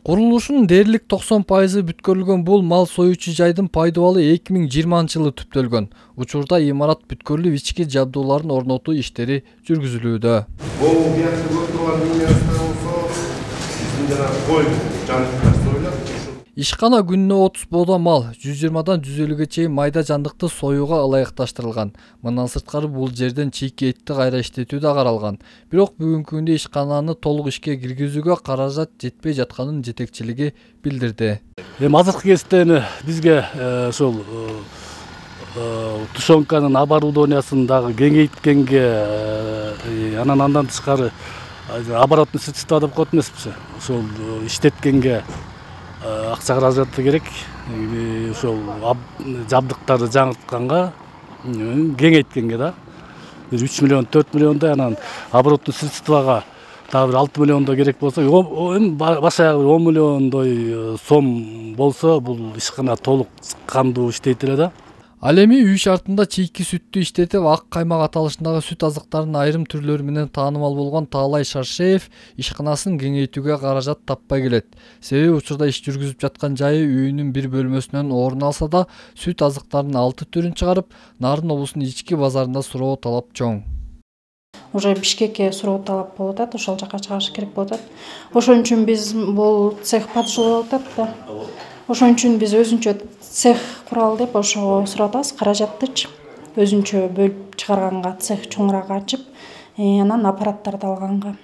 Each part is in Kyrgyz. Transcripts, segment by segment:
Курулушунун дээрлик 90% бүткөрүлгөн бул мал союучу жайдын пайдубалы 2020-жылы түптөлгөн. Учурда имарат бүткөрүлүп, ички жабдууларын орнотуу иштери жүргүзүлүүдө. Ишкана күнүнө 30 боодо мал, 120дан 150ге чейин майда жандыкты союуга ылайыкташтырылган. Мындан сырткары бул жерден чийки этти кайра иштетүү да каралган. Бирок бүгүнкү күндө ишкананы толук ишке киргизүүгө каражат жетпей жатканын жетекчилиги билдирди. Азыркы кезде бизге ошол тушенканын оборудованиясын дагы кеңейткенге, андан тышкары оборотный средства деп коет эмеспизби? Ошол иштеткенге акча каражаты керек. Ошол жабдыктарды жаңыртканга, кеңейткенге да 3 миллион, 4 миллиондай, анан оборотный средствага дагы 6 миллиондой керек болсо, баш аягы 10 миллиондой сом болсо, бул ишкана толук кандуу иштейт эле да. Ал эми үй шартында чийки сүттү иштетип, ак каймак аталышындагы сүт азыктарынын айрым түрлөрү менен таанымал болгон Таалай Шаршеев ишканасын кеңейтүүгө каражат таппай келет. Себеби учурда иш жүргүзүп жаткан жайы үйүнүн бир бөлмөсүнөн орун алса да, сүт азыктарынын 6 түрүн чыгарып, Нарын облусунун ички базарында суроо талап чоң. Уже Бишкекке суроо талап болуп атат, ошол жака чыгарыш керек болуп атат. Ошон үчүн биз бул цех падышлап атат да. Ошон үчүн биз өзүнчө цех куралы деп ошого сурап атабыз, каражаттычы өзүнчө бөлүп чыгарганга, цех чоңураак ачып, анан аппараттарды алганга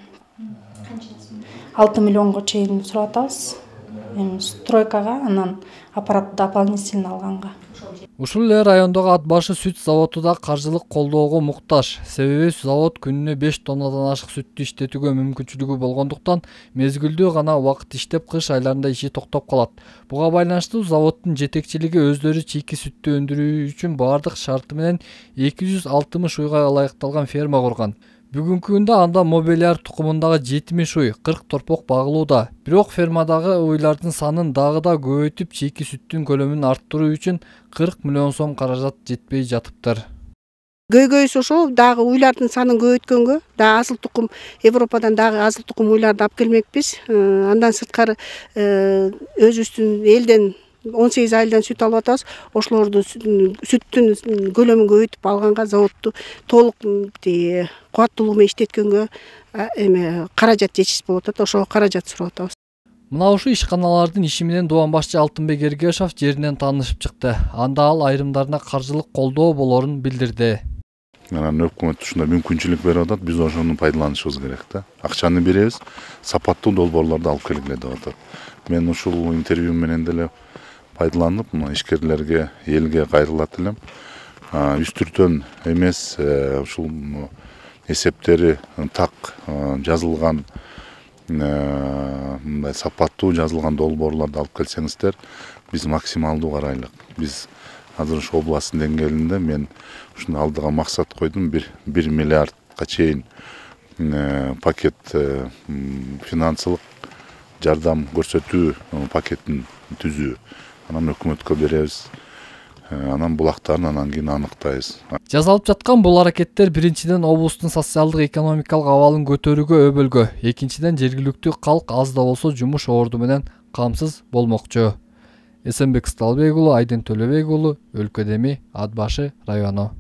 6 миллионго чейин сурап атабыз. Стройкага, анан аппарат дополнительно алганга. Ушул эле райондогу ат башы сүт заводу да каржылык колдоого муктаж. Себеби завод күнүнө 5 тоннадан ашык сүттү иштетүүгө мүмкүнчүлүгү болгондуктан мезгилдүү гана убакыт иштеп, кыш айларында иши токтоп калат. Буга байланыштуу заводдун жетекчилиги өздөрү чийки сүттү өндүрүү үчүн бардык шарты менен 260 уйга ылайыкталган ферма курган. Бүгүнкү күндө анда мобилияр тукумундагы 70 уй, 40 торпок багылууда. Бирок фермадагы уйлардын санын дагы да көбөйтүп, чийки сүттүн көлөмүн арттыруу үчүн 40 миллион сом каражат жетпей жатыптыр. Көйгөйсү ошол, дагы уйлардын санын көбөйткөнгө, дагы асыл тукум, Европадан дагы асыл тукум уйларды алып келмекпиз. Андан сырткары өзүбүздүн элден 18 айылдан сүт алып атабыз. Ошолорду сүттүн көлөмүн көбөйтүп алганга, заводду толук кубаттуулугу менен иштеткөнгө каражат жетишсиз болуп атат. Ошого каражат сурап атабыз. Мына ушу ишканалардын иши менен Дубан башчы Алтынбек Эргешов жеринен таанышып чыкты. Анда ал айрымдарына каржылык колдоо болорун билдирди. Анан өкмөт ушундай мүмкүнчүлүк берип атат, биз ошону пайдаланышыбыз керек да. Акчаны беребиз, сапаттуу долбоорлорду алып келгиле деп атат. Мен ушул интервью менен деле пайдаланып, ишкерлерге, элге кайрылат элем. Үстүртөн эмес, ушул эсептери так жазылган, мындай сапаттуу жазылган долбоорлорду алып келсеңиздер, биз максималдуу карайлык. Биз азыр ушу областтын деңгээлинде мен ушуну алдыга максат койдум, 1 миллиардка чейин пакет финансылык жардам көрсөтүү пакетин түзүү. Анан өкмөткө беребиз. Анан булактарын анан кийин аныктайбыз. Жасалып жаткан бул аракеттер биринчиден облустун социалдык экономикалык абалын көтөрүүгө өбөлгө, экинчиден жергиликтүү калк аз да болсо жумуш орду менен камсыз болмокчу. Эсенбек Сталбек уулу, Айдын Төлөбек уулу, Өлкөдеми, Ат башы району.